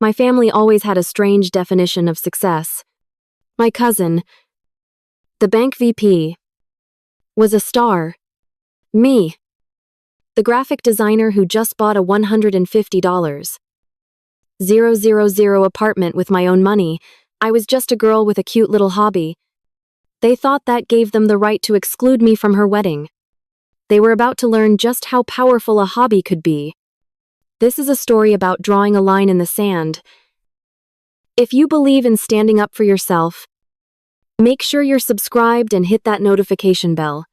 My family always had a strange definition of success. My cousin, the bank VP, was a star. Me, the graphic designer who just bought a $150,000 apartment with my own money, I was just a girl with a cute little hobby. They thought that gave them the right to exclude me from her wedding. They were about to learn just how powerful a hobby could be. This is a story about drawing a line in the sand. If you believe in standing up for yourself, make sure you're subscribed and hit that notification bell.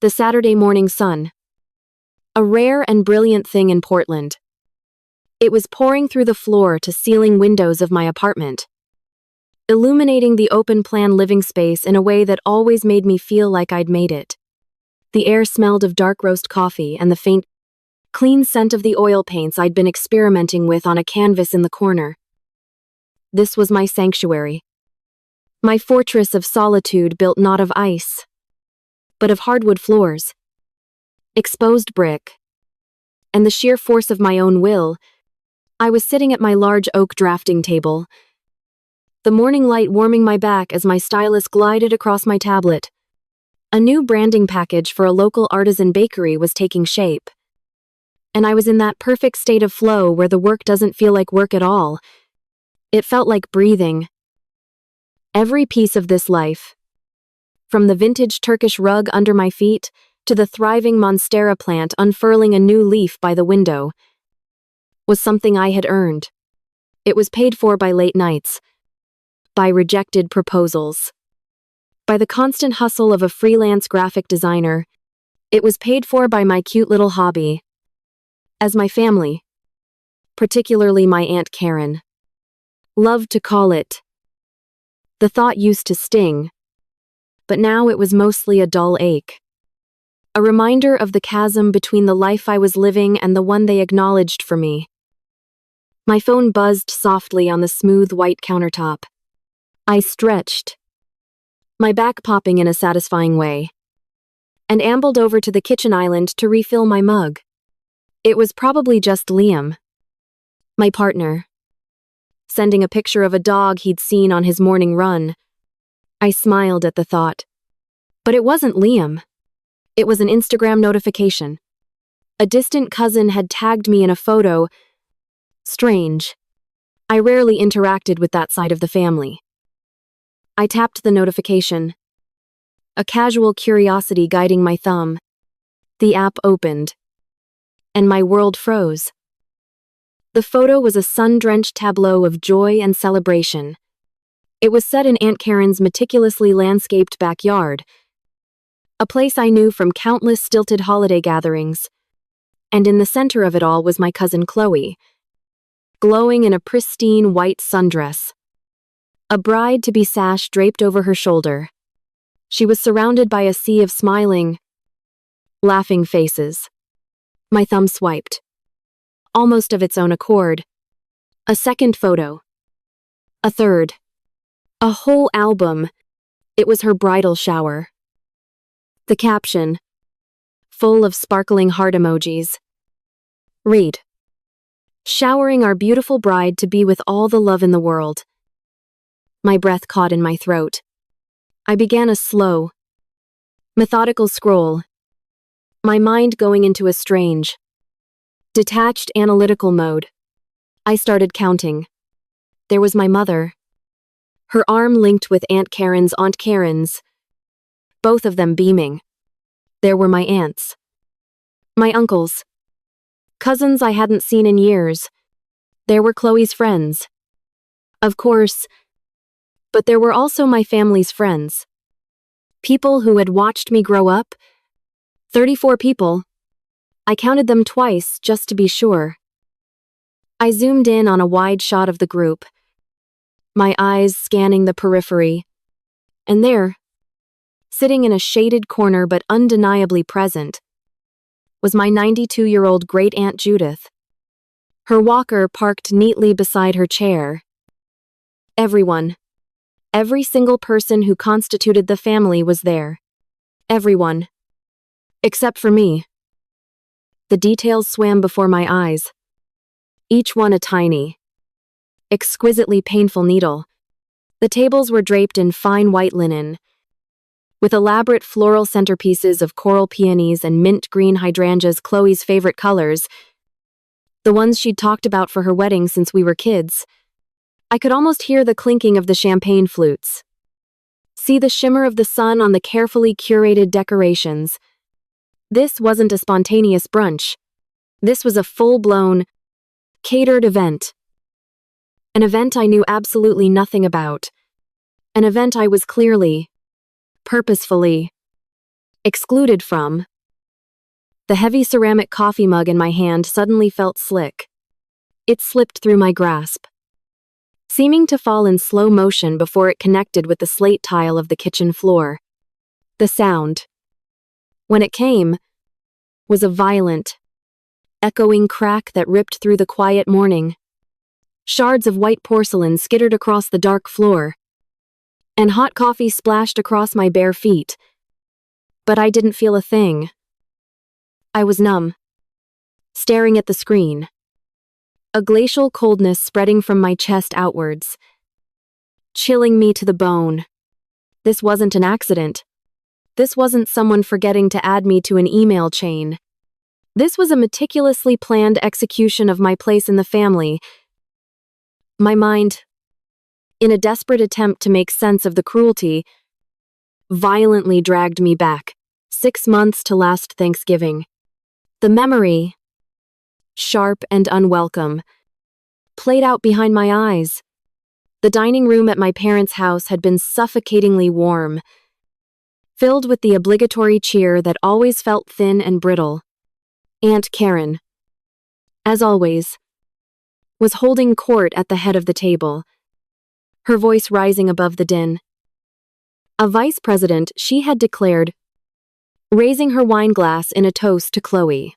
The Saturday Morning Sun. A rare and brilliant thing in Portland. It was pouring through the floor-to-ceiling windows of my apartment, illuminating the open-plan living space in a way that always made me feel like I'd made it. The air smelled of dark roast coffee and the faint, clean scent of the oil paints I'd been experimenting with on a canvas in the corner. This was my sanctuary. My fortress of solitude built not of ice, but of hardwood floors, exposed brick, and the sheer force of my own will. I was sitting at my large oak drafting table, the morning light warming my back as my stylus glided across my tablet. A new branding package for a local artisan bakery was taking shape, and I was in that perfect state of flow where the work doesn't feel like work at all. It felt like breathing. Every piece of this life, from the vintage Turkish rug under my feet to the thriving monstera plant unfurling a new leaf by the window, was something I had earned. It was paid for by late nights, by rejected proposals, by the constant hustle of a freelance graphic designer. It was paid for by my cute little hobby. As my family, particularly my Aunt Karen, loved to call it. The thought used to sting, but now it was mostly a dull ache. A reminder of the chasm between the life I was living and the one they acknowledged for me. My phone buzzed softly on the smooth white countertop. I stretched, my back popping in a satisfying way, and ambled over to the kitchen island to refill my mug. It was probably just Liam, my partner, sending a picture of a dog he'd seen on his morning run. I smiled at the thought. But it wasn't Liam. It was an Instagram notification. A distant cousin had tagged me in a photo. Strange. I rarely interacted with that side of the family. I tapped the notification, a casual curiosity guiding my thumb. The app opened, and my world froze. The photo was a sun-drenched tableau of joy and celebration. It was set in Aunt Karen's meticulously landscaped backyard, a place I knew from countless stilted holiday gatherings. And in the center of it all was my cousin Chloe, glowing in a pristine white sundress, a bride-to-be sash draped over her shoulder. She was surrounded by a sea of smiling, laughing faces. My thumb swiped, almost of its own accord. A second photo. A third. A whole album. It was her bridal shower. The caption, full of sparkling heart emojis. Read. Showering our beautiful bride to be with all the love in the world. My breath caught in my throat. I began a slow, methodical scroll, my mind going into a strange, detached analytical mode. I started counting. There was my mother, her arm linked with Aunt Karen's, both of them beaming. There were my aunts, my uncles, cousins I hadn't seen in years. There were Chloe's friends, of course, but there were also my family's friends. People who had watched me grow up. 34 people. I counted them twice just to be sure. I zoomed in on a wide shot of the group, my eyes scanning the periphery. And there, sitting in a shaded corner but undeniably present, was my 92-year-old great-aunt Judith, her walker parked neatly beside her chair. Everyone, every single person who constituted the family was there. Everyone. Except for me. The details swam before my eyes, each one a tiny, exquisitely painful needle. The tables were draped in fine white linen, with elaborate floral centerpieces of coral peonies and mint green hydrangeas, Chloe's favorite colors, the ones she'd talked about for her wedding since we were kids. I could almost hear the clinking of the champagne flutes, see the shimmer of the sun on the carefully curated decorations. This wasn't a spontaneous brunch. This was a full-blown, catered event. An event I knew absolutely nothing about. An event I was clearly, purposefully, excluded from. The heavy ceramic coffee mug in my hand suddenly felt slick. It slipped through my grasp, seeming to fall in slow motion before it connected with the slate tile of the kitchen floor. The sound, when it came, was a violent, echoing crack that ripped through the quiet morning. Shards of white porcelain skittered across the dark floor, and hot coffee splashed across my bare feet. But I didn't feel a thing. I was numb, staring at the screen, a glacial coldness spreading from my chest outwards, chilling me to the bone. This wasn't an accident. This wasn't someone forgetting to add me to an email chain. This was a meticulously planned execution of my place in the family. My mind, in a desperate attempt to make sense of the cruelty, violently dragged me back, 6 months to last Thanksgiving. The memory, sharp and unwelcome, played out behind my eyes. The dining room at my parents' house had been suffocatingly warm, filled with the obligatory cheer that always felt thin and brittle. Aunt Karen, as always, was holding court at the head of the table, her voice rising above the din. A vice president, she had declared, raising her wine glass in a toast to Chloe.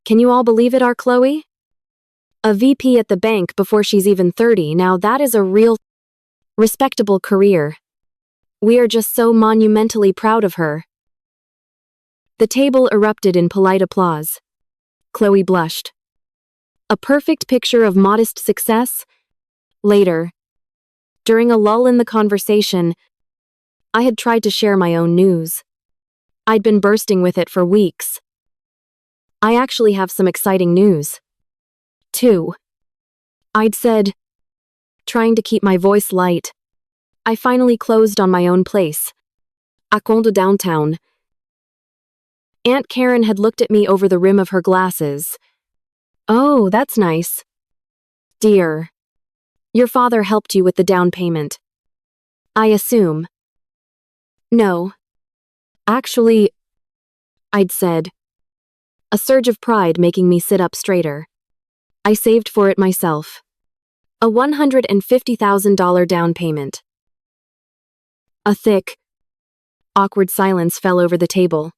Can you all believe it, our Chloe? A VP at the bank before she's even 30, now that is a real, respectable career. We are just so monumentally proud of her. The table erupted in polite applause. Chloe blushed. A perfect picture of modest success? Later, during a lull in the conversation, I had tried to share my own news. I'd been bursting with it for weeks. I actually have some exciting news, too, I'd said, trying to keep my voice light. I finally closed on my own place, à Conde downtown. Aunt Karen had looked at me over the rim of her glasses. Oh, that's nice. Dear, your father helped you with the down payment, I assume. No. Actually, I'd said, a surge of pride making me sit up straighter. I saved for it myself. A $150,000 down payment. A thick, awkward silence fell over the table.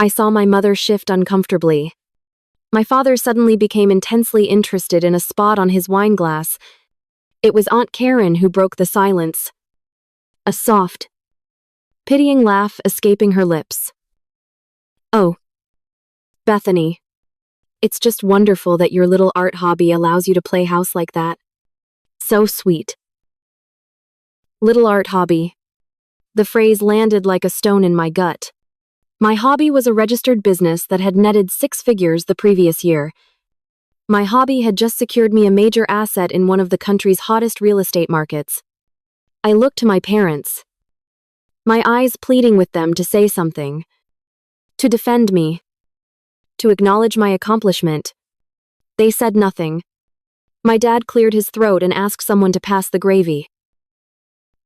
I saw my mother shift uncomfortably. My father suddenly became intensely interested in a spot on his wine glass. It was Aunt Karen who broke the silence. A soft, pitying laugh escaping her lips. Oh, Bethany, it's just wonderful that your little art hobby allows you to play house like that. So sweet. Little art hobby. The phrase landed like a stone in my gut. My hobby was a registered business that had netted 6 figures the previous year. My hobby had just secured me a major asset in one of the country's hottest real estate markets. I looked to my parents, my eyes pleading with them to say something, to defend me, to acknowledge my accomplishment. They said nothing. My dad cleared his throat and asked someone to pass the gravy.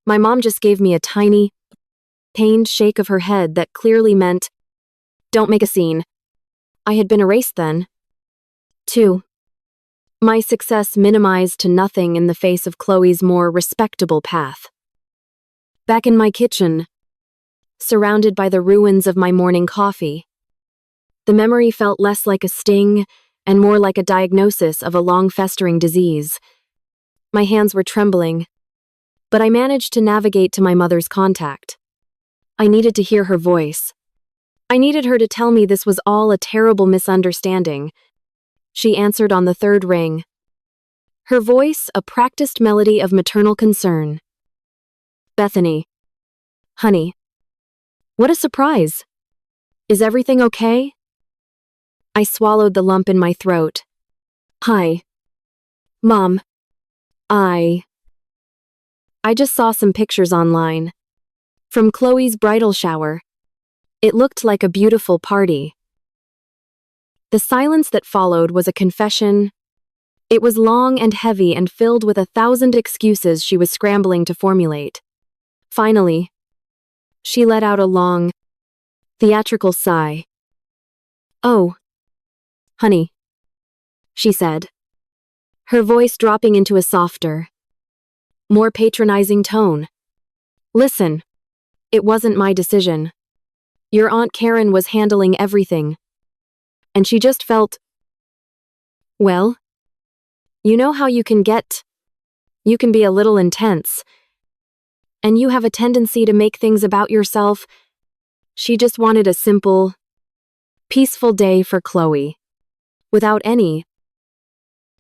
My mom just gave me a tiny, pained shake of her head that clearly meant, don't make a scene. I had been erased then. 2. My success minimized to nothing in the face of Chloe's more respectable path. Back in my kitchen, surrounded by the ruins of my morning coffee, the memory felt less like a sting and more like a diagnosis of a long-festering disease. My hands were trembling, but I managed to navigate to my mother's contact. I needed to hear her voice. I needed her to tell me this was all a terrible misunderstanding. She answered on the 3rd ring. Her voice, a practiced melody of maternal concern. Bethany. Honey. What a surprise. Is everything okay? I swallowed the lump in my throat. Hi. Mom. I just saw some pictures online. From Chloe's bridal shower. It looked like a beautiful party. The silence that followed was a confession. It was long and heavy and filled with 1,000 excuses she was scrambling to formulate. Finally, she let out a long, theatrical sigh. Oh, honey, she said, her voice dropping into a softer, more patronizing tone. Listen, it wasn't my decision. Your Aunt Karen was handling everything. And she just felt, well, you know how you can be a little intense. And you have a tendency to make things about yourself. She just wanted a simple, peaceful day for Chloe. Without any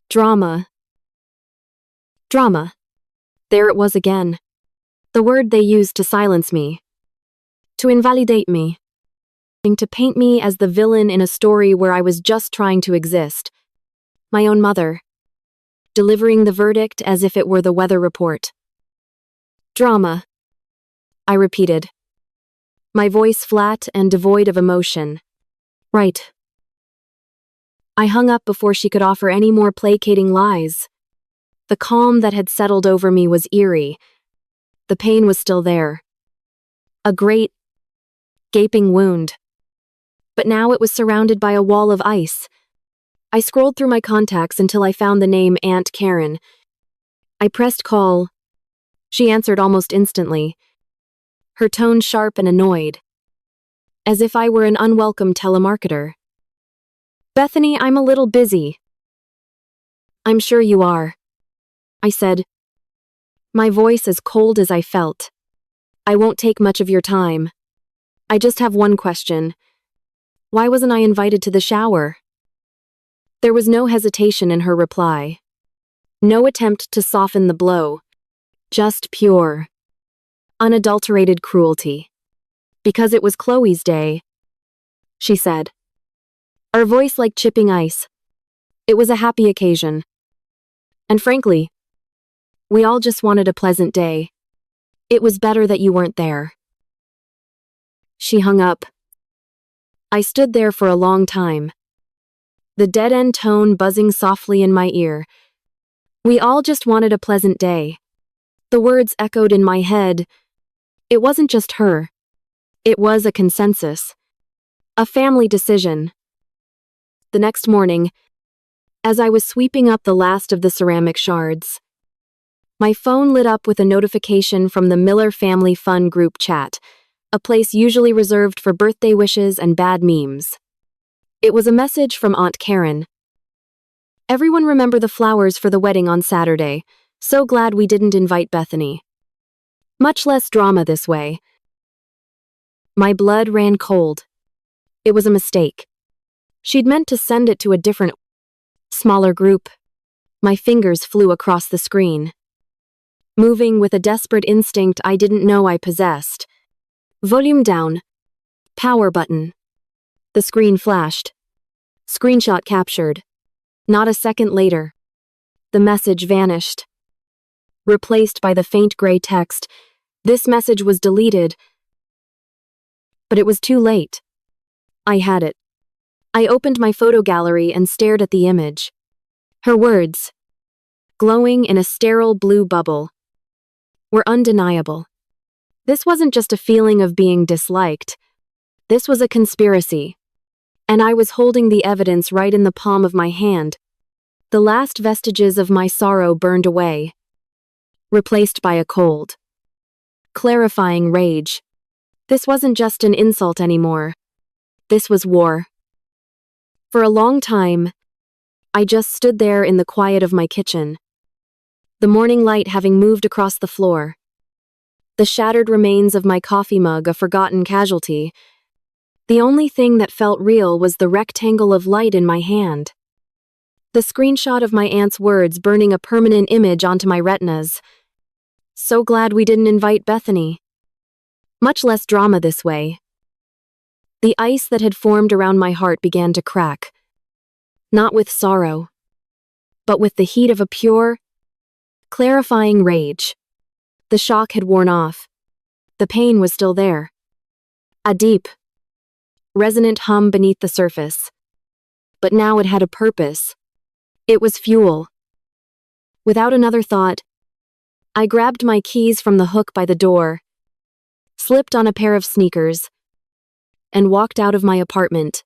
drama. Drama. There it was again. The word they used to silence me. To invalidate me. To paint me as the villain in a story where I was just trying to exist. My own mother. Delivering the verdict as if it were the weather report. Drama. I repeated. My voice flat and devoid of emotion. Right. I hung up before she could offer any more placating lies. The calm that had settled over me was eerie. The pain was still there. A great, gaping wound. But now it was surrounded by a wall of ice. I scrolled through my contacts until I found the name Aunt Karen. I pressed call. She answered almost instantly, her tone sharp and annoyed, as if I were an unwelcome telemarketer. Bethany, I'm a little busy. I'm sure you are, I said, my voice as cold as I felt. I won't take much of your time. I just have one question. Why wasn't I invited to the shower? There was no hesitation in her reply. No attempt to soften the blow. Just pure, unadulterated cruelty. Because it was Chloe's day, she said. Her voice like chipping ice. It was a happy occasion. And frankly, we all just wanted a pleasant day. It was better that you weren't there. She hung up. I stood there for a long time. The dead-end tone buzzing softly in my ear. We all just wanted a pleasant day. The words echoed in my head. It wasn't just her. It was a consensus. A family decision. The next morning, as I was sweeping up the last of the ceramic shards, my phone lit up with a notification from the Miller Family Fun group chat, a place usually reserved for birthday wishes and bad memes. It was a message from Aunt Karen. Everyone remember the flowers for the wedding on Saturday. So glad we didn't invite Bethany. Much less drama this way. My blood ran cold. It was a mistake. She'd meant to send it to a different, smaller group. My fingers flew across the screen, moving with a desperate instinct I didn't know I possessed. Volume down. Power button. The screen flashed. Screenshot captured. Not a second later, the message vanished. Replaced by the faint gray text, this message was deleted. But it was too late. I had it. I opened my photo gallery and stared at the image. Her words, glowing in a sterile blue bubble, were undeniable. This wasn't just a feeling of being disliked. This was a conspiracy. And I was holding the evidence right in the palm of my hand. The last vestiges of my sorrow burned away, replaced by a cold, clarifying rage. This wasn't just an insult anymore. This was war. For a long time, I just stood there in the quiet of my kitchen, the morning light having moved across the floor. The shattered remains of my coffee mug a forgotten casualty. The only thing that felt real was the rectangle of light in my hand. The screenshot of my aunt's words burning a permanent image onto my retinas. So glad we didn't invite Bethany. Much less drama this way. The ice that had formed around my heart began to crack. Not with sorrow, but with the heat of a pure, clarifying rage. The shock had worn off. The pain was still there. A deep, resonant hum beneath the surface. But now it had a purpose. It was fuel. Without another thought, I grabbed my keys from the hook by the door, slipped on a pair of sneakers, and walked out of my apartment.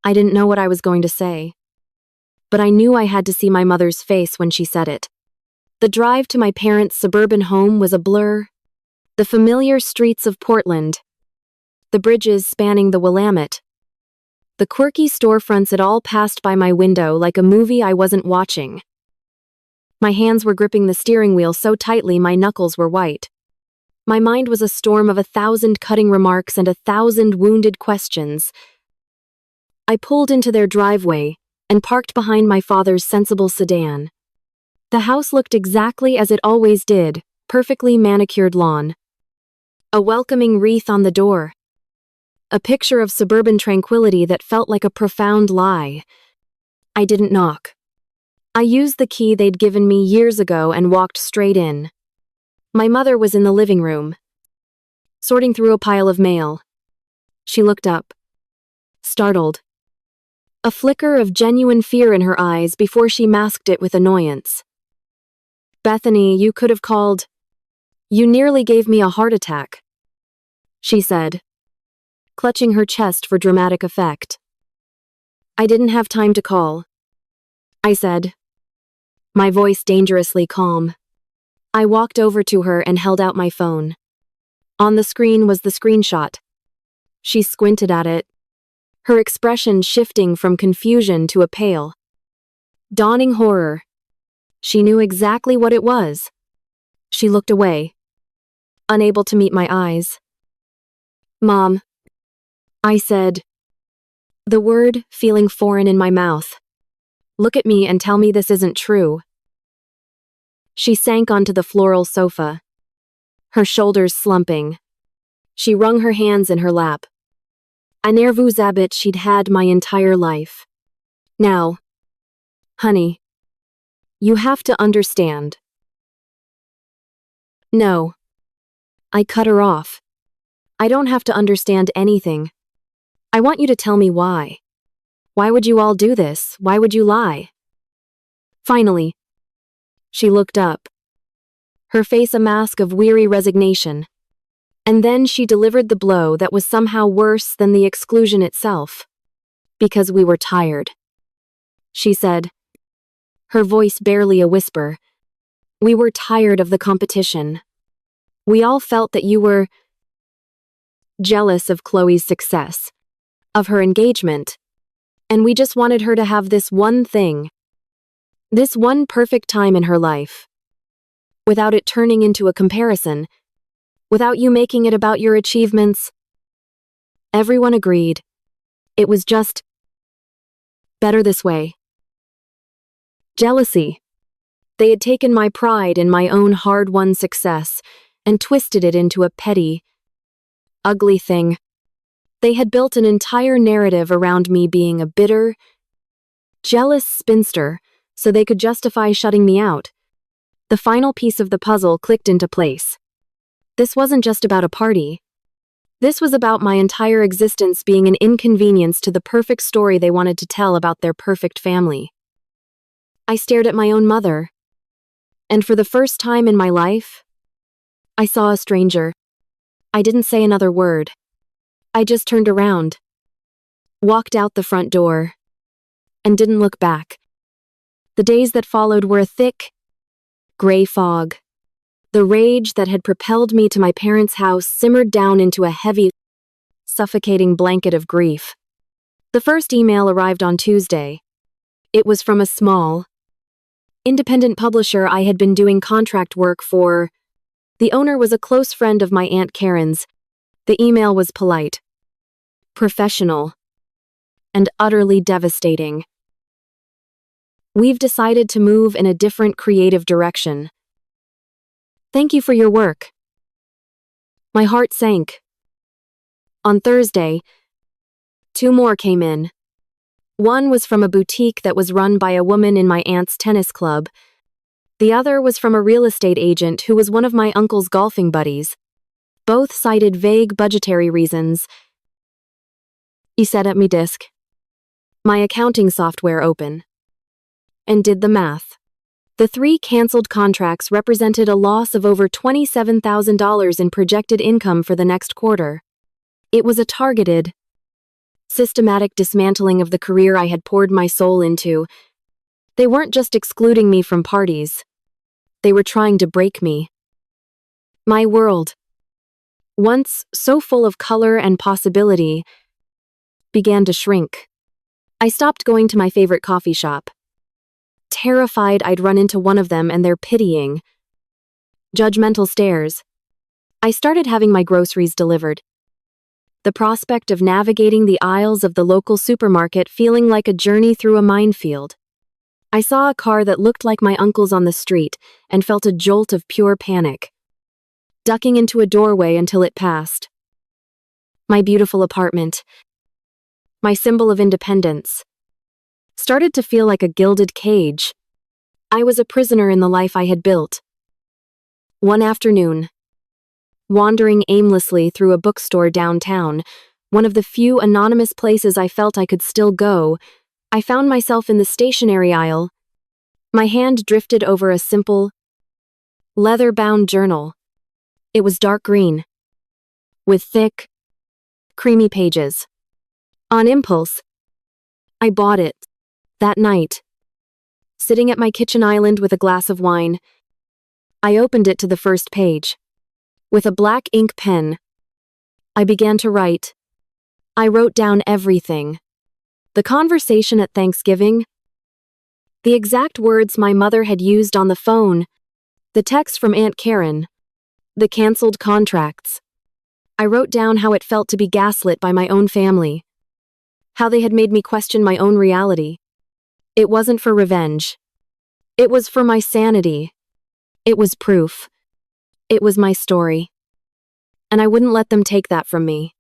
I didn't know what I was going to say, but I knew I had to see my mother's face when she said it. The drive to my parents' suburban home was a blur. The familiar streets of Portland, the bridges spanning the Willamette, the quirky storefronts, it all passed by my window like a movie I wasn't watching. My hands were gripping the steering wheel so tightly my knuckles were white. My mind was a storm of 1,000 cutting remarks and 1,000 wounded questions. I pulled into their driveway and parked behind my father's sensible sedan. The house looked exactly as it always did, perfectly manicured lawn. A welcoming wreath on the door. A picture of suburban tranquility that felt like a profound lie. I didn't knock. I used the key they'd given me years ago and walked straight in. My mother was in the living room, sorting through a pile of mail. She looked up, startled. A flicker of genuine fear in her eyes before she masked it with annoyance. "Bethany, you could have called. You nearly gave me a heart attack," she said, clutching her chest for dramatic effect. "I didn't have time to call," I said, my voice dangerously calm. I walked over to her and held out my phone. On the screen was the screenshot. She squinted at it, her expression shifting from confusion to a pale, dawning horror. She knew exactly what it was. She looked away, unable to meet my eyes. "Mom," I said, the word feeling foreign in my mouth. "Look at me and tell me this isn't true." She sank onto the floral sofa, her shoulders slumping. She wrung her hands in her lap. A nervous habit she'd had my entire life. "Now, honey, you have to understand." "No." I cut her off. "I don't have to understand anything. I want you to tell me why. Why would you all do this? Why would you lie?" Finally, she looked up, her face a mask of weary resignation. And then she delivered the blow that was somehow worse than the exclusion itself. "Because we were tired," she said, her voice barely a whisper. "We were tired of the competition. We all felt that you were jealous of Chloe's success, of her engagement, and we just wanted her to have this one thing, this one perfect time in her life, without it turning into a comparison, without you making it about your achievements." Everyone agreed. It was just better this way. Jealousy. They had taken my pride in my own hard-won success and twisted it into a petty, ugly thing. They had built an entire narrative around me being a bitter, jealous spinster so they could justify shutting me out. The final piece of the puzzle clicked into place. This wasn't just about a party. This was about my entire existence being an inconvenience to the perfect story they wanted to tell about their perfect family. I stared at my own mother, and for the first time in my life, I saw a stranger. I didn't say another word. I just turned around, walked out the front door, and didn't look back. The days that followed were a thick, gray fog. The rage that had propelled me to my parents' house simmered down into a heavy, suffocating blanket of grief. The first email arrived on Tuesday. It was from a small, independent publisher I had been doing contract work for. The owner was a close friend of my Aunt Karen's. The email was polite, professional, and utterly devastating. We've decided to move in a different creative direction. Thank you for your work. My heart sank. On Thursday, 2 more came in. One was from a boutique that was run by a woman in my aunt's tennis club. The other was from a real estate agent who was one of my uncle's golfing buddies. Both cited vague budgetary reasons. He set up my disk, my accounting software open, and did the math. The 3 canceled contracts represented a loss of over $27,000 in projected income for the next quarter. It was a targeted, systematic dismantling of the career I had poured my soul into. They weren't just excluding me from parties. They were trying to break me. My world, once so full of color and possibility, began to shrink. I stopped going to my favorite coffee shop, terrified I'd run into one of them and their pitying, judgmental stares. I started having my groceries delivered. The prospect of navigating the aisles of the local supermarket feeling like a journey through a minefield. I saw a car that looked like my uncle's on the street and felt a jolt of pure panic, ducking into a doorway until it passed. My beautiful apartment, my symbol of independence, started to feel like a gilded cage. I was a prisoner in the life I had built. One afternoon, wandering aimlessly through a bookstore downtown, one of the few anonymous places I felt I could still go, I found myself in the stationery aisle. My hand drifted over a simple, leather-bound journal. It was dark green, with thick, creamy pages. On impulse, I bought it. That night, sitting at my kitchen island with a glass of wine, I opened it to the first page. With a black ink pen, I began to write. I wrote down everything. The conversation at Thanksgiving, the exact words my mother had used on the phone, the text from Aunt Karen, the canceled contracts. I wrote down how it felt to be gaslit by my own family, how they had made me question my own reality. It wasn't for revenge. It was for my sanity. It was proof. It was my story. And I wouldn't let them take that from me.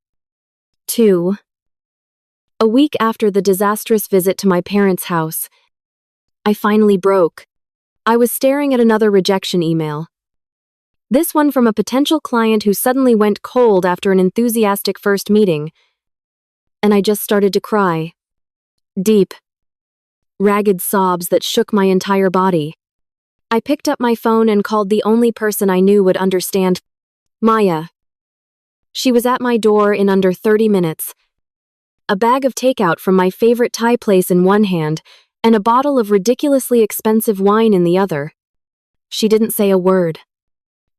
2. A week after the disastrous visit to my parents' house, I finally broke. I was staring at another rejection email. This one from a potential client who suddenly went cold after an enthusiastic first meeting. And I just started to cry. Deep, ragged sobs that shook my entire body. I picked up my phone and called the only person I knew would understand, Maya. She was at my door in under 30 minutes. A bag of takeout from my favorite Thai place in one hand and a bottle of ridiculously expensive wine in the other. She didn't say a word.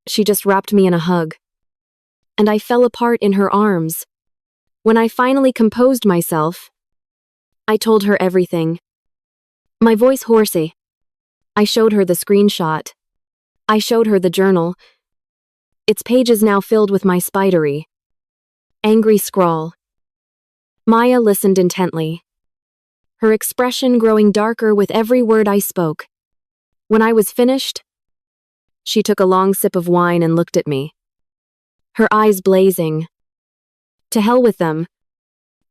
She just wrapped me in a hug. And I fell apart in her arms. When I finally composed myself, I told her everything. My voice horsey. I showed her the screenshot. I showed her the journal. Its pages now filled with my spidery, angry scrawl. Maya listened intently, her expression growing darker with every word I spoke. When I was finished, she took a long sip of wine and looked at me, her eyes blazing. To hell with them,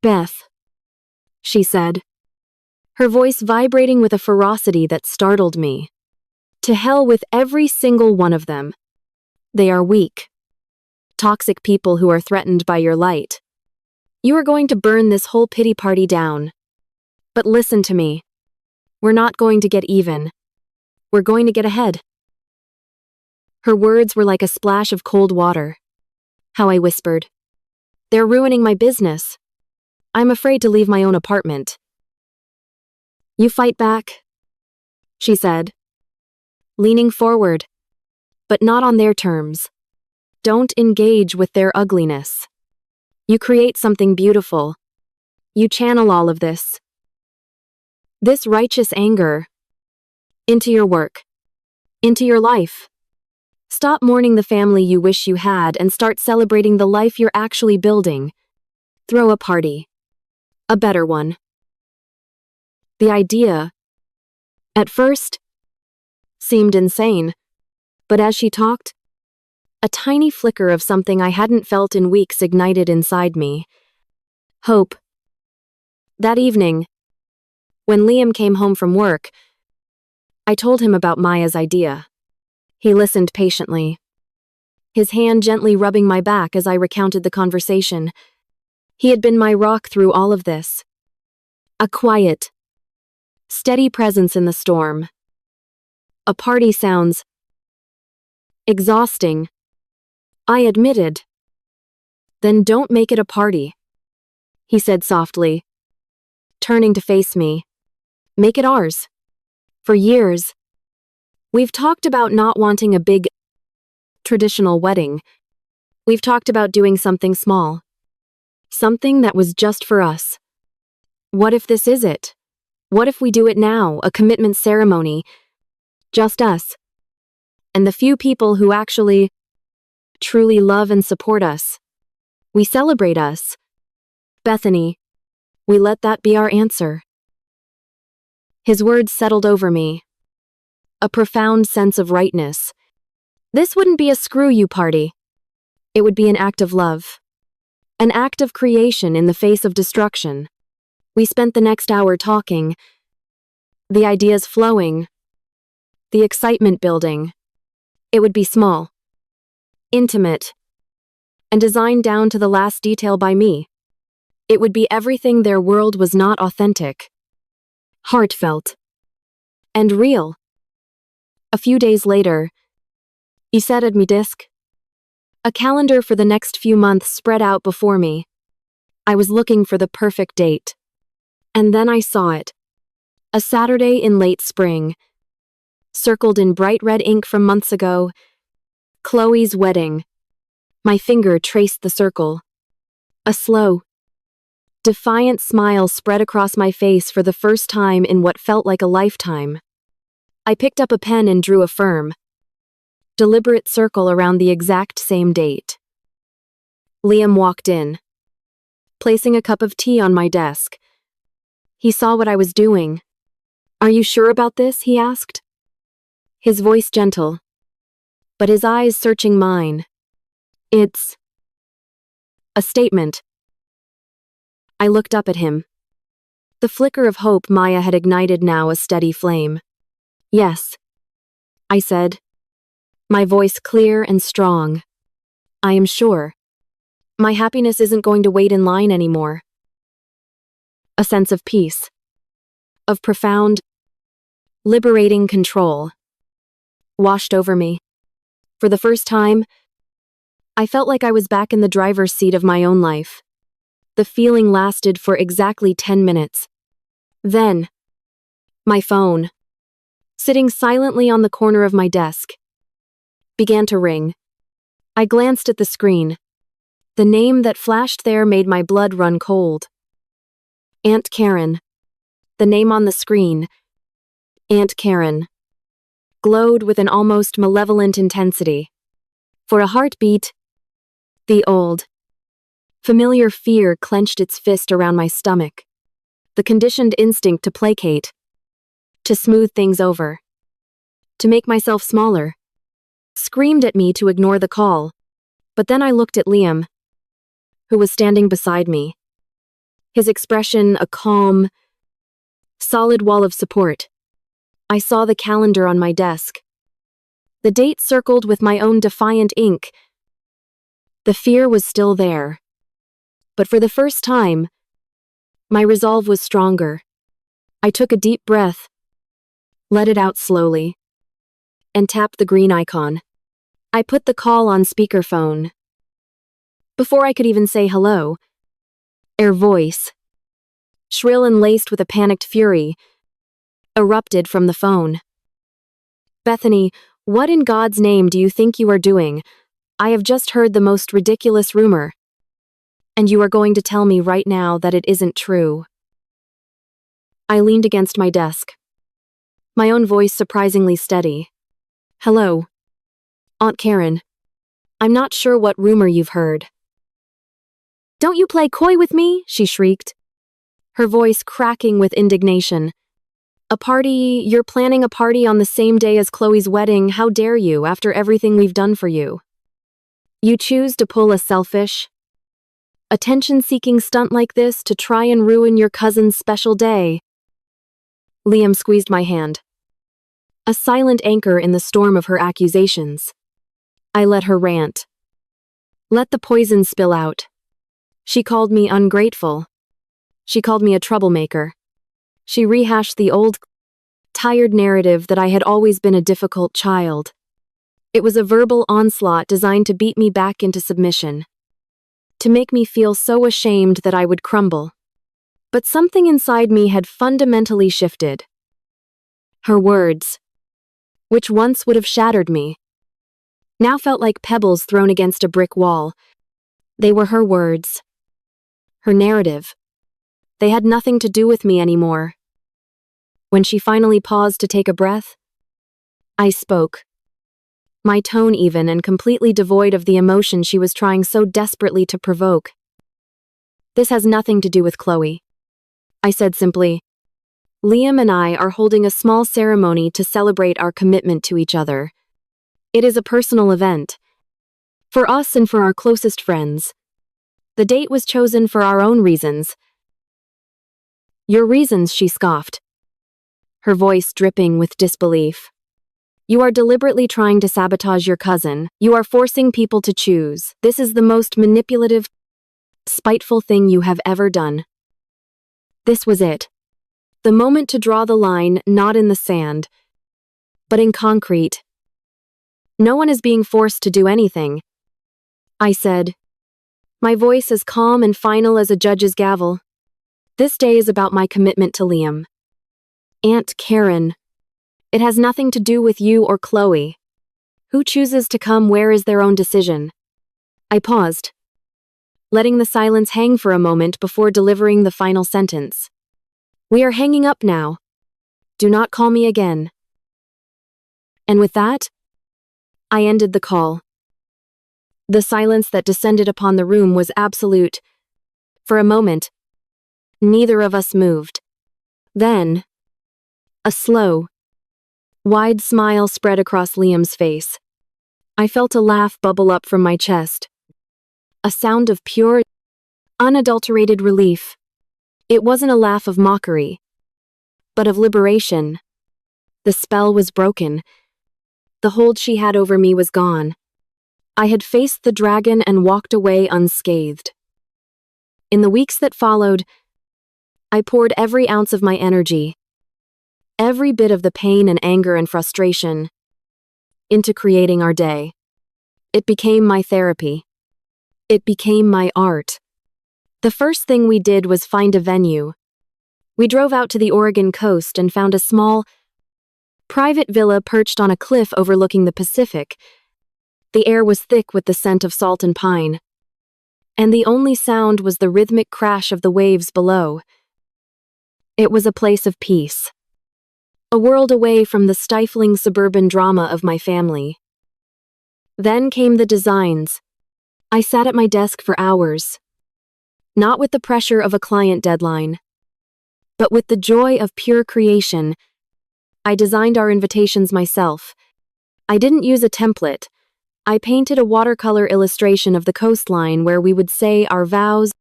Beth, she said, her voice vibrating with a ferocity that startled me. To hell with every single one of them. They are weak, toxic people who are threatened by your light. You are going to burn this whole pity party down. But listen to me. We're not going to get even. We're going to get ahead. Her words were like a splash of cold water. How I whispered. They're ruining my business. I'm afraid to leave my own apartment. You fight back, she said, leaning forward, but not on their terms. Don't engage with their ugliness. You create something beautiful. You channel all of this righteous anger, into your work, into your life. Stop mourning the family you wish you had and start celebrating the life you're actually building. Throw a party. A better one. The idea, At first, seemed insane, but as she talked, a tiny flicker of something I hadn't felt in weeks ignited inside me. Hope. That evening, when Liam came home from work, I told him about Maya's idea. He listened patiently, his hand gently rubbing my back as I recounted the conversation. He had been my rock through all of this. A quiet, steady presence in the storm. A party sounds exhausting, I admitted. Then don't make it a party, he said softly, turning to face me. Make it ours. For years, we've talked about not wanting a big, traditional wedding. We've talked about doing something small. Something that was just for us. What if this is it? What if we do it now, a commitment ceremony? Just us. And the few people who actually, truly love and support us. We celebrate us. Bethany, we let that be our answer. His words settled over me. A profound sense of rightness. This wouldn't be a screw you party. It would be an act of love. An act of creation in the face of destruction. We spent the next hour talking. The ideas flowing. The excitement building. It would be small. Intimate. And designed down to the last detail by me. It would be everything their world was not authentic. Heartfelt. And real. A few days later, he said at me disk. A calendar for the next few months spread out before me. I was looking for the perfect date. And then I saw it. A Saturday in late spring. Circled in bright red ink from months ago. Chloe's wedding. My finger traced the circle. A slow, defiant smile spread across my face for the first time in what felt like a lifetime. I picked up a pen and drew a firm, deliberate circle around the exact same date. Liam walked in, placing a cup of tea on my desk. He saw what I was doing. Are you sure about this? He asked. His voice gentle, but his eyes searching mine. It's a statement. I looked up at him. The flicker of hope Maya had ignited now a steady flame. Yes, I said, my voice clear and strong. I am sure. My happiness isn't going to wait in line anymore. A sense of peace. Of profound, liberating control. Washed over me. For the first time, I felt like I was back in the driver's seat of my own life. The feeling lasted for exactly 10 minutes. Then, my phone, sitting silently on the corner of my desk, began to ring. I glanced at the screen. The name that flashed there made my blood run cold. Aunt Karen. The name on the screen, Aunt Karen, glowed with an almost malevolent intensity. For a heartbeat, the old, familiar fear clenched its fist around my stomach. The conditioned instinct to placate, to smooth things over, to make myself smaller, screamed at me to ignore the call. But then I looked at Liam, who was standing beside me. His expression a calm, solid wall of support. I saw the calendar on my desk. The date circled with my own defiant ink. The fear was still there. But for the first time, my resolve was stronger. I took a deep breath, let it out slowly, and tapped the green icon. I put the call on speakerphone. Before I could even say hello, her voice, shrill and laced with a panicked fury, erupted from the phone. Bethany, what in God's name do you think you are doing? I have just heard the most ridiculous rumor. And you are going to tell me right now that it isn't true. I leaned against my desk, my own voice surprisingly steady. Hello, Aunt Karen. I'm not sure what rumor you've heard. Don't you play coy with me? She shrieked, her voice cracking with indignation. A party? You're planning a party on the same day as Chloe's wedding. How dare you, after everything we've done for you? You choose to pull a selfish, attention-seeking stunt like this to try and ruin your cousin's special day. Liam squeezed my hand, a silent anchor in the storm of her accusations. I let her rant. Let the poison spill out. She called me ungrateful. She called me a troublemaker. She rehashed the old, tired narrative that I had always been a difficult child. It was a verbal onslaught designed to beat me back into submission, to make me feel so ashamed that I would crumble. But something inside me had fundamentally shifted. Her words, which once would have shattered me, now felt like pebbles thrown against a brick wall. They were her words, her narrative. They had nothing to do with me anymore. When she finally paused to take a breath, I spoke, my tone even and completely devoid of the emotion she was trying so desperately to provoke. This has nothing to do with Chloe. I said simply, Liam and I are holding a small ceremony to celebrate our commitment to each other. It is a personal event, for us and for our closest friends. The date was chosen for our own reasons. Your reasons, she scoffed, her voice dripping with disbelief. You are deliberately trying to sabotage your cousin. You are forcing people to choose. This is the most manipulative, spiteful thing you have ever done. This was it. The moment to draw the line, not in the sand, but in concrete. No one is being forced to do anything, I said, my voice as calm and final as a judge's gavel. This day is about my commitment to Liam. Aunt Karen. It has nothing to do with you or Chloe. Who chooses to come where is their own decision. I paused, letting the silence hang for a moment before delivering the final sentence. We are hanging up now. Do not call me again. And with that, I ended the call. The silence that descended upon the room was absolute. For a moment, neither of us moved. Then, a slow, wide smile spread across Liam's face. I felt a laugh bubble up from my chest. A sound of pure, unadulterated relief. It wasn't a laugh of mockery, but of liberation. The spell was broken. The hold she had over me was gone. I had faced the dragon and walked away unscathed. In the weeks that followed, I poured every ounce of my energy, every bit of the pain and anger and frustration, into creating our day. It became my therapy. It became my art. The first thing we did was find a venue. We drove out to the Oregon coast and found a small, private villa perched on a cliff overlooking the Pacific. The air was thick with the scent of salt and pine, and the only sound was the rhythmic crash of the waves below. It was a place of peace, a world away from the stifling suburban drama of my family. Then came the designs. I sat at my desk for hours, not with the pressure of a client deadline, but with the joy of pure creation. I designed our invitations myself. I didn't use a template. I painted a watercolor illustration of the coastline where we would say our vows,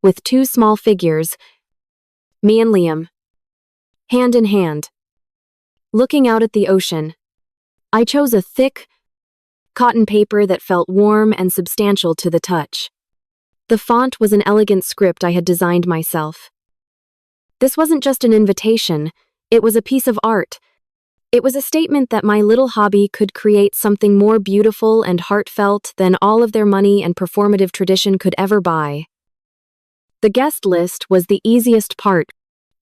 with two small figures, me and Liam, hand in hand, looking out at the ocean. I chose a thick, cotton paper that felt warm and substantial to the touch. The font was an elegant script I had designed myself. This wasn't just an invitation, it was a piece of art. It was a statement that my little hobby could create something more beautiful and heartfelt than all of their money and performative tradition could ever buy. The guest list was the easiest part.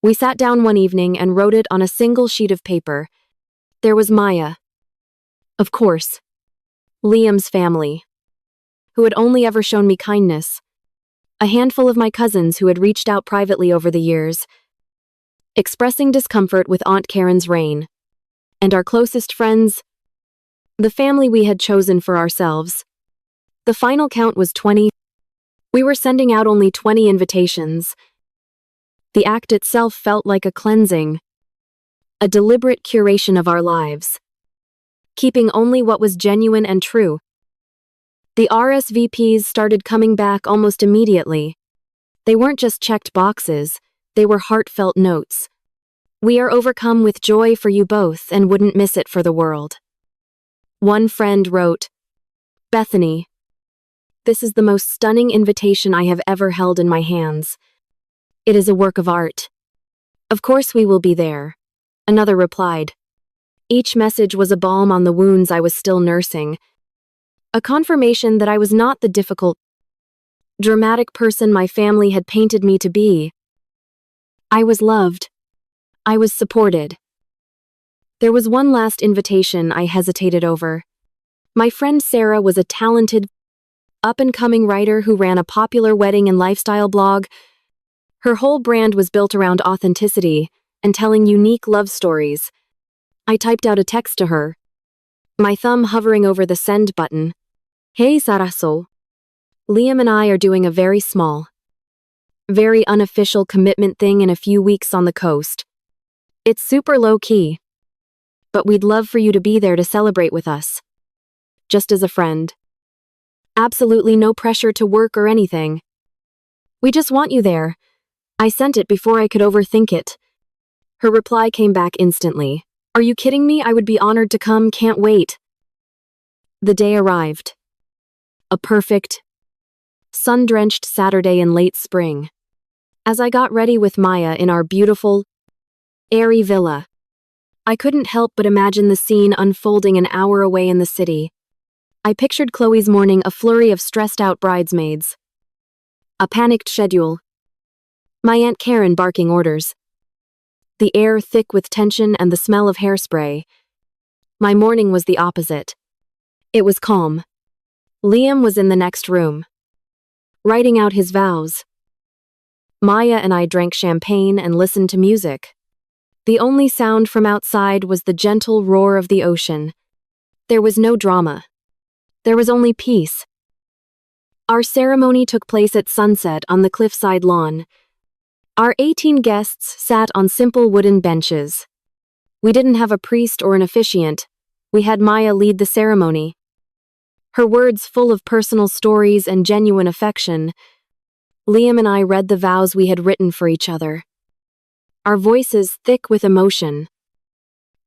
We sat down one evening and wrote it on a single sheet of paper. There was Maya, of course, Liam's family, who had only ever shown me kindness, a handful of my cousins who had reached out privately over the years, expressing discomfort with Aunt Karen's reign, and our closest friends, the family we had chosen for ourselves. The final count was 20. We were sending out only 20 invitations. The act itself felt like a cleansing, a deliberate curation of our lives, keeping only what was genuine and true. The RSVPs started coming back almost immediately. They weren't just checked boxes, they were heartfelt notes. We are overcome with joy for you both and wouldn't miss it for the world. One friend wrote, Bethany, this is the most stunning invitation I have ever held in my hands. It is a work of art. Of course we will be there. Another replied. Each message was a balm on the wounds I was still nursing. A confirmation that I was not the difficult, dramatic person my family had painted me to be. I was loved. I was supported. There was one last invitation I hesitated over. My friend Sarah was a talented, up-and-coming writer who ran a popular wedding and lifestyle blog. Her whole brand was built around authenticity and telling unique love stories. I typed out a text to her, my thumb hovering over the send button. Hey Saraso. Liam and I are doing a very small, very unofficial commitment thing in a few weeks on the coast. It's super low-key, but we'd love for you to be there to celebrate with us. Just as a friend. Absolutely no pressure to work or anything. We just want you there. I sent it before I could overthink it. Her reply came back instantly. Are you kidding me? I would be honored to come, can't wait. The day arrived. A perfect, sun-drenched Saturday in late spring. As I got ready with Maya in our beautiful, airy villa, I couldn't help but imagine the scene unfolding an hour away in the city. I pictured Chloe's morning a flurry of stressed-out bridesmaids. A panicked schedule. My Aunt Karen barking orders. The air thick with tension and the smell of hairspray. My morning was the opposite. It was calm. Liam was in the next room, writing out his vows. Maya and I drank champagne and listened to music. The only sound from outside was the gentle roar of the ocean. There was no drama. There was only peace. Our ceremony took place at sunset on the cliffside lawn. Our 18 guests sat on simple wooden benches. We didn't have a priest or an officiant. We had Maya lead the ceremony. Her words full of personal stories and genuine affection. Liam and I read the vows we had written for each other. Our voices thick with emotion.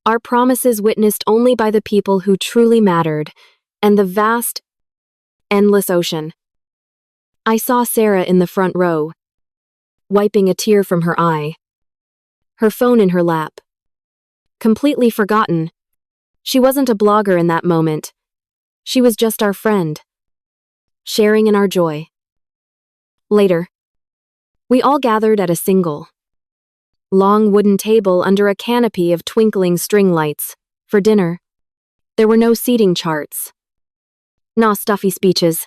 Our promises witnessed only by the people who truly mattered, and the vast, endless ocean. I saw Sarah in the front row, wiping a tear from her eye. Her phone in her lap. Completely forgotten. She wasn't a blogger in that moment. She was just our friend, sharing in our joy. Later, we all gathered at a single, long wooden table under a canopy of twinkling string lights. For dinner, there were no seating charts. No stuffy speeches.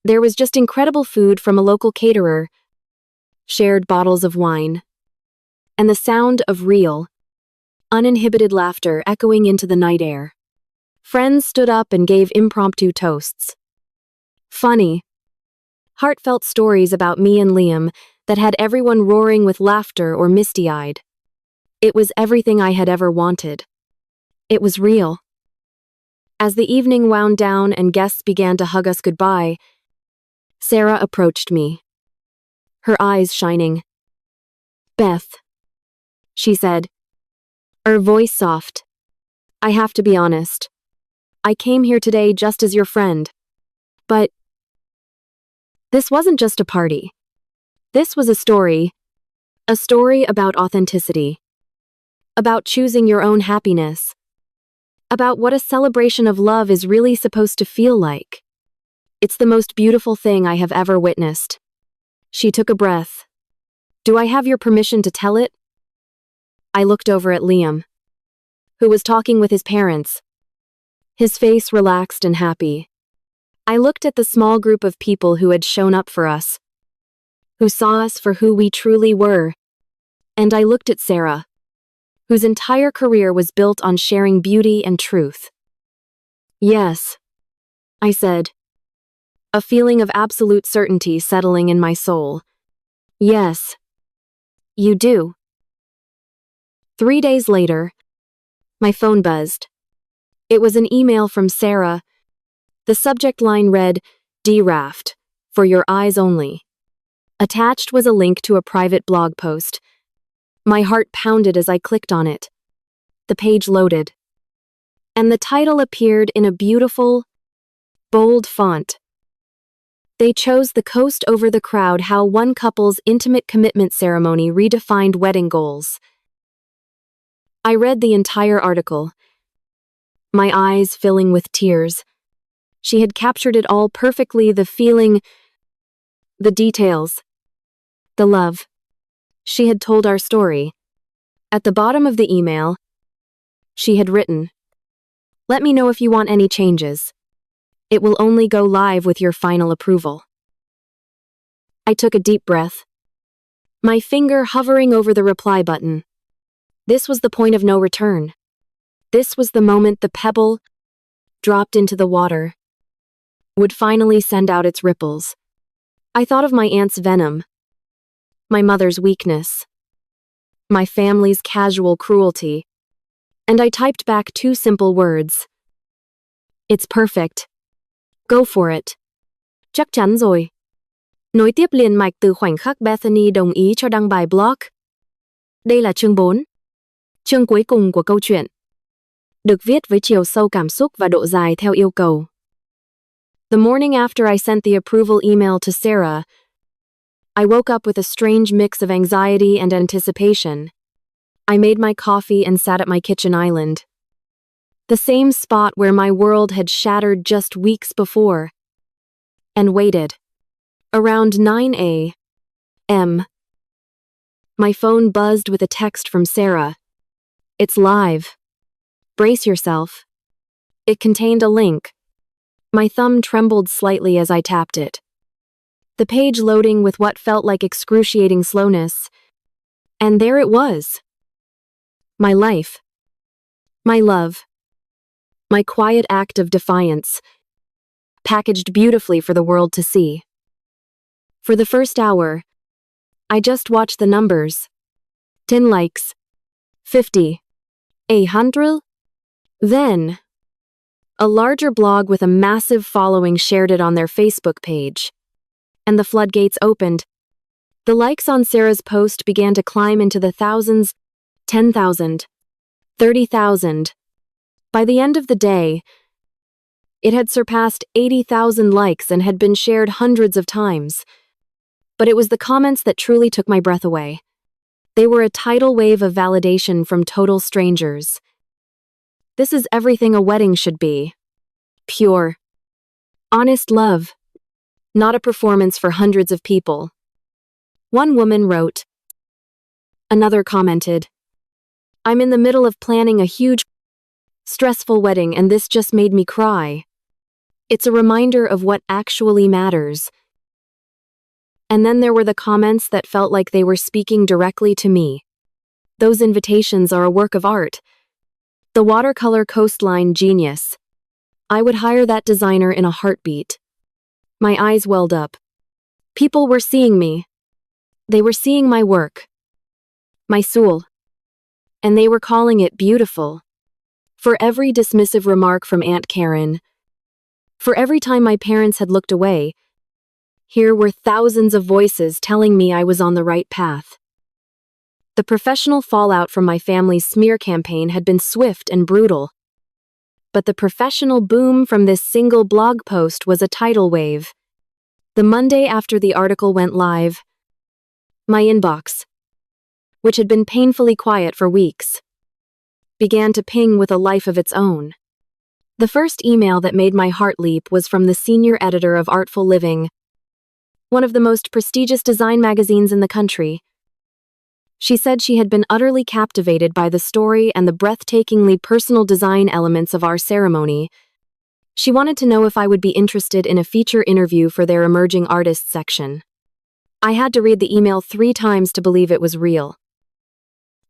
There was just incredible food from a local caterer, shared bottles of wine, and the sound of real, uninhibited laughter echoing into the night air. Friends stood up and gave impromptu toasts. Funny, heartfelt stories about me and Liam that had everyone roaring with laughter or misty-eyed. It was everything I had ever wanted. It was real. As the evening wound down and guests began to hug us goodbye, Sarah approached me, her eyes shining. Beth, she said, her voice soft. I have to be honest. I came here today just as your friend. But this wasn't just a party. This was a story about authenticity, about choosing your own happiness, about what a celebration of love is really supposed to feel like. It's the most beautiful thing I have ever witnessed. She took a breath. Do I have your permission to tell it? I looked over at Liam, who was talking with his parents, his face relaxed and happy. I looked at the small group of people who had shown up for us, who saw us for who we truly were, and I looked at Sarah, whose entire career was built on sharing beauty and truth. Yes, I said, a feeling of absolute certainty settling in my soul. Yes, you do. 3 days later, my phone buzzed. It was an email from Sarah. The subject line read, "D-Raft, for your eyes only." Attached was a link to a private blog post. My heart pounded as I clicked on it. The page loaded. And the title appeared in a beautiful, bold font. They chose the coast over the crowd, how one couple's intimate commitment ceremony redefined wedding goals. I read the entire article, my eyes filling with tears. She had captured it all perfectly, the feeling, the details, the love. She had told our story. At the bottom of the email, she had written, "Let me know if you want any changes. It will only go live with your final approval." I took a deep breath, my finger hovering over the reply button. This was the point of no return. This was the moment the pebble, dropped into the water, would finally send out its ripples. I thought of my aunt's venom, my mother's weakness, my family's casual cruelty, and I typed back 2 simple words. It's perfect. Go for it. Chắc chắn rồi. Nối tiếp liền mạch từ khoảnh khắc Bethany đồng ý cho đăng bài blog. Đây là chương 4. Chương cuối cùng của câu chuyện. Được viết với chiều sâu cảm xúc và độ dài theo yêu cầu. The morning after I sent the approval email to Sarah, I woke up with a strange mix of anxiety and anticipation. I made my coffee and sat at my kitchen island, the same spot where my world had shattered just weeks before, and waited. Around 9 a.m., my phone buzzed with a text from Sarah. "It's live. Brace yourself." It contained a link. My thumb trembled slightly as I tapped it. The page loading with what felt like excruciating slowness. And there it was. My life. My love. My quiet act of defiance. Packaged beautifully for the world to see. For the first hour, I just watched the numbers. 10 likes. 50. 100. Then, a larger blog with a massive following shared it on their Facebook page. And the floodgates opened. The likes on Sarah's post began to climb into the thousands, 10,000, 30,000. By the end of the day, it had surpassed 80,000 likes and had been shared hundreds of times. But it was the comments that truly took my breath away. They were a tidal wave of validation from total strangers. This is everything a wedding should be. Pure, honest love, not a performance for hundreds of people. One woman wrote. Another commented, "I'm in the middle of planning a huge, stressful wedding and this just made me cry. It's a reminder of what actually matters." And then there were the comments that felt like they were speaking directly to me. Those invitations are a work of art. The watercolor coastline genius. I would hire that designer in a heartbeat. My eyes welled up. People were seeing me. They were seeing my work. My soul. And they were calling it beautiful. For every dismissive remark from Aunt Karen, for every time my parents had looked away, here were thousands of voices telling me I was on the right path. The professional fallout from my family's smear campaign had been swift and brutal. But the professional boom from this single blog post was a tidal wave. The Monday after the article went live, my inbox, which had been painfully quiet for weeks, began to ping with a life of its own. The first email that made my heart leap was from the senior editor of Artful Living, one of the most prestigious design magazines in the country. She said she had been utterly captivated by the story and the breathtakingly personal design elements of our ceremony. She wanted to know if I would be interested in a feature interview for their emerging artists section. I had to read the email 3 times to believe it was real.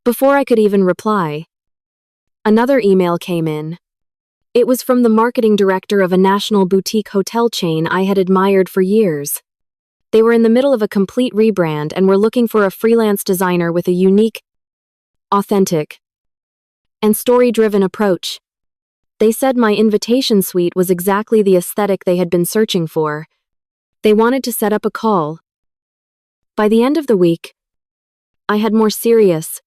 Before I could even reply, another email came in. It was from the marketing director of a national boutique hotel chain I had admired for years. They were in the middle of a complete rebrand and were looking for a freelance designer with a unique, authentic, and story-driven approach. They said my invitation suite was exactly the aesthetic they had been searching for. They wanted to set up a call. By the end of the week, I had more serious,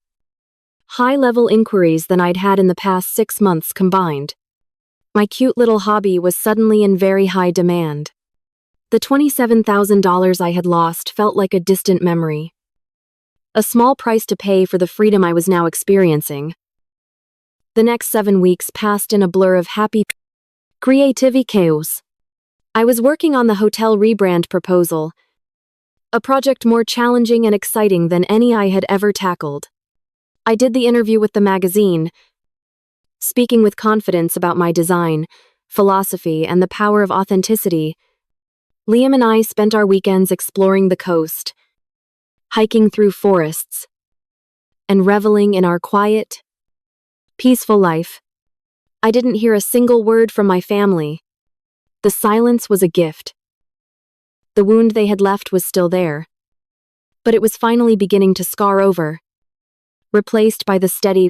high-level inquiries than I'd had in the past 6 months combined. My cute little hobby was suddenly in very high demand. The $27,000 I had lost felt like a distant memory. A small price to pay for the freedom I was now experiencing. The next 7 weeks passed in a blur of happy creativity chaos. I was working on the hotel rebrand proposal, a project more challenging and exciting than any I had ever tackled. I did the interview with the magazine, speaking with confidence about my design, philosophy, and the power of authenticity. Liam and I spent our weekends exploring the coast, hiking through forests, and reveling in our quiet, peaceful life. I didn't hear a single word from my family. The silence was a gift. The wound they had left was still there, but it was finally beginning to scar over, replaced by the steady,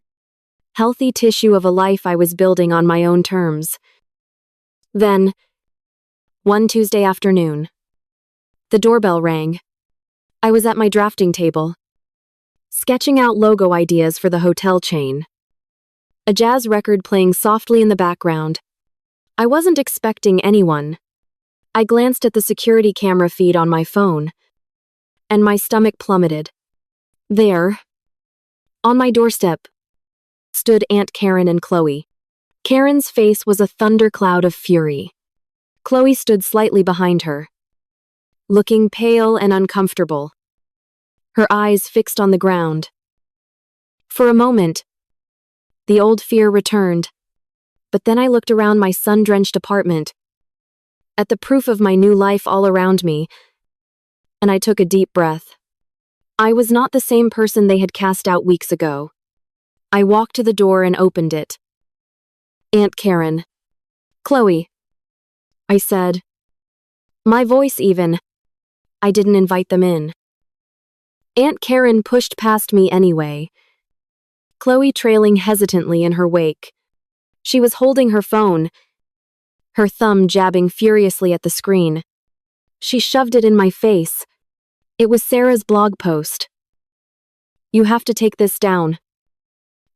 healthy tissue of a life I was building on my own terms. Then, one Tuesday afternoon, the doorbell rang. I was at my drafting table, sketching out logo ideas for the hotel chain. A jazz record playing softly in the background. I wasn't expecting anyone. I glanced at the security camera feed on my phone, and my stomach plummeted. There, on my doorstep, stood Aunt Karen and Chloe. Karen's face was a thundercloud of fury. Chloe stood slightly behind her, looking pale and uncomfortable, her eyes fixed on the ground. For a moment, the old fear returned, but then I looked around my sun-drenched apartment, at the proof of my new life all around me, and I took a deep breath. I was not the same person they had cast out weeks ago. I walked to the door and opened it. Aunt Karen. Chloe, I said. My voice even. I didn't invite them in. Aunt Karen pushed past me anyway, Chloe trailing hesitantly in her wake. She was holding her phone, her thumb jabbing furiously at the screen. She shoved it in my face. It was Sarah's blog post. You have to take this down,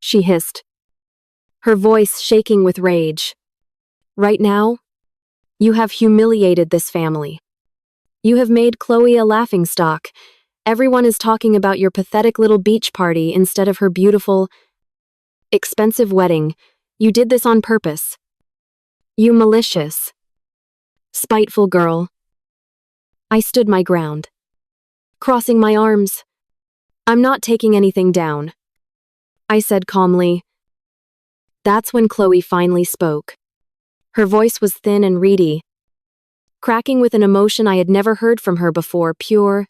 she hissed, her voice shaking with rage. Right now, you have humiliated this family. You have made Chloe a laughingstock. Everyone is talking about your pathetic little beach party instead of her beautiful, expensive wedding. You did this on purpose. You malicious, spiteful girl. I stood my ground, crossing my arms. I'm not taking anything down, I said calmly. That's when Chloe finally spoke. Her voice was thin and reedy, cracking with an emotion I had never heard from her before, pure,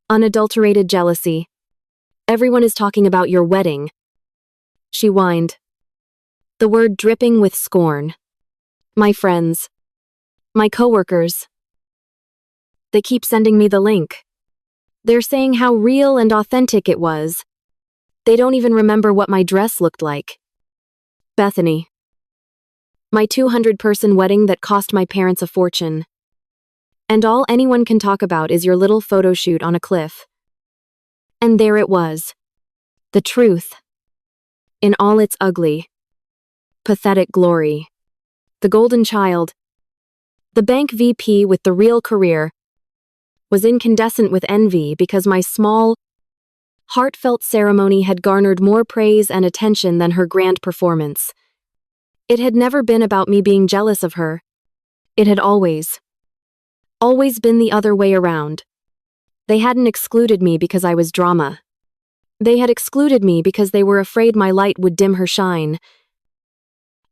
unadulterated jealousy. Everyone is talking about your wedding, she whined, the word dripping with scorn. My friends, my coworkers, they keep sending me the link. They're saying how real and authentic it was. They don't even remember what my dress looked like. Bethany. My 200-person wedding that cost my parents a fortune. And all anyone can talk about is your little photo shoot on a cliff. And there it was. The truth. In all its ugly, pathetic glory. The golden child, the bank VP with the real career, was incandescent with envy because my small, heartfelt ceremony had garnered more praise and attention than her grand performance. It had never been about me being jealous of her. It had always been the other way around. They hadn't excluded me because I was drama. They had excluded me because they were afraid my light would dim her shine.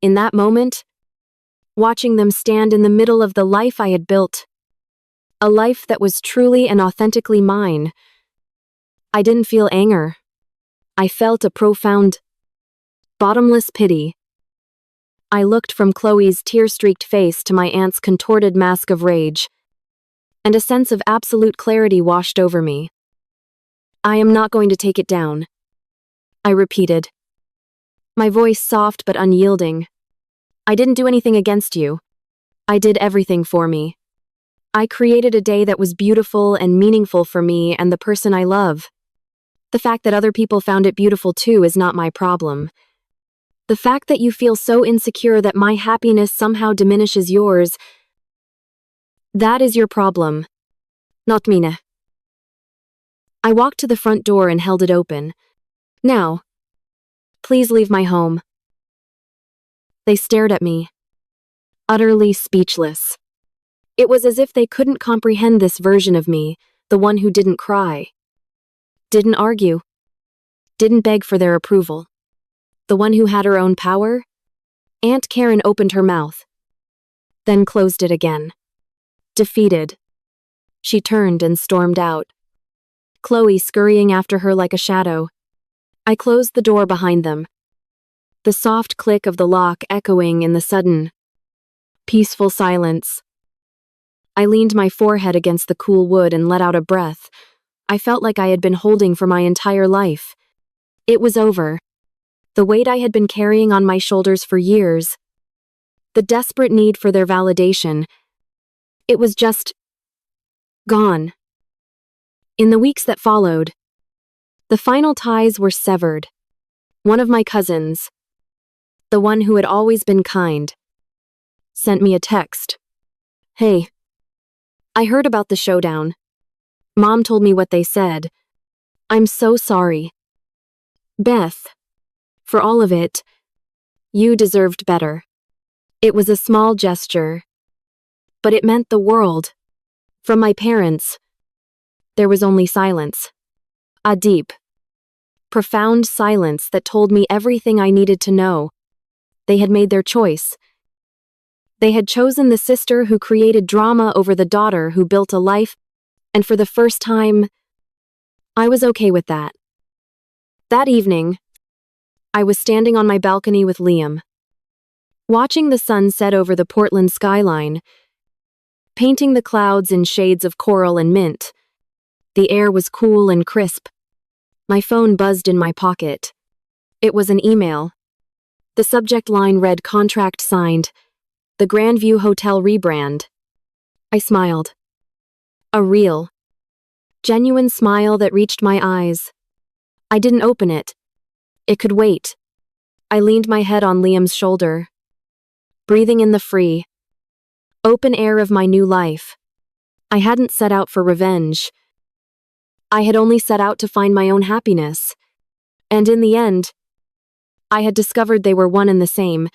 In that moment, watching them stand in the middle of the life I had built, a life that was truly and authentically mine, I didn't feel anger. I felt a profound, bottomless pity. I looked from Chloe's tear-streaked face to my aunt's contorted mask of rage, and a sense of absolute clarity washed over me. I am not going to take it down, I repeated, my voice soft but unyielding. I didn't do anything against you. I did everything for me. I created a day that was beautiful and meaningful for me and the person I love. The fact that other people found it beautiful too is not my problem. The fact that you feel so insecure that my happiness somehow diminishes yours, that is your problem, not mine. I walked to the front door and held it open. Now, please leave my home. They stared at me, utterly speechless. It was as if they couldn't comprehend this version of me, the one who didn't cry, didn't argue, didn't beg for their approval. The one who had her own power? Aunt Karen opened her mouth, then closed it again. Defeated, she turned and stormed out, Chloe scurrying after her like a shadow. I closed the door behind them, the soft click of the lock echoing in the sudden, peaceful silence. I leaned my forehead against the cool wood and let out a breath I felt like I had been holding for my entire life. It was over. The weight I had been carrying on my shoulders for years, the desperate need for their validation, it was just gone. In the weeks that followed, the final ties were severed. One of my cousins, the one who had always been kind, sent me a text. Hey, I heard about the showdown. Mom told me what they said. I'm so sorry. Beth, for all of it, you deserved better. It was a small gesture, but it meant the world. From my parents, there was only silence. A deep, profound silence that told me everything I needed to know. They had made their choice. They had chosen the sister who created drama over the daughter who built a life, and for the first time, I was okay with that. That evening, I was standing on my balcony with Liam, watching the sun set over the Portland skyline, painting the clouds in shades of coral and mint. The air was cool and crisp. My phone buzzed in my pocket. It was an email. The subject line read contract signed, the Grandview Hotel rebrand. I smiled. A real, genuine smile that reached my eyes. I didn't open it. It could wait. I leaned my head on Liam's shoulder, breathing in the free, open air of my new life. I hadn't set out for revenge. I had only set out to find my own happiness. And in the end, I had discovered they were one and the same.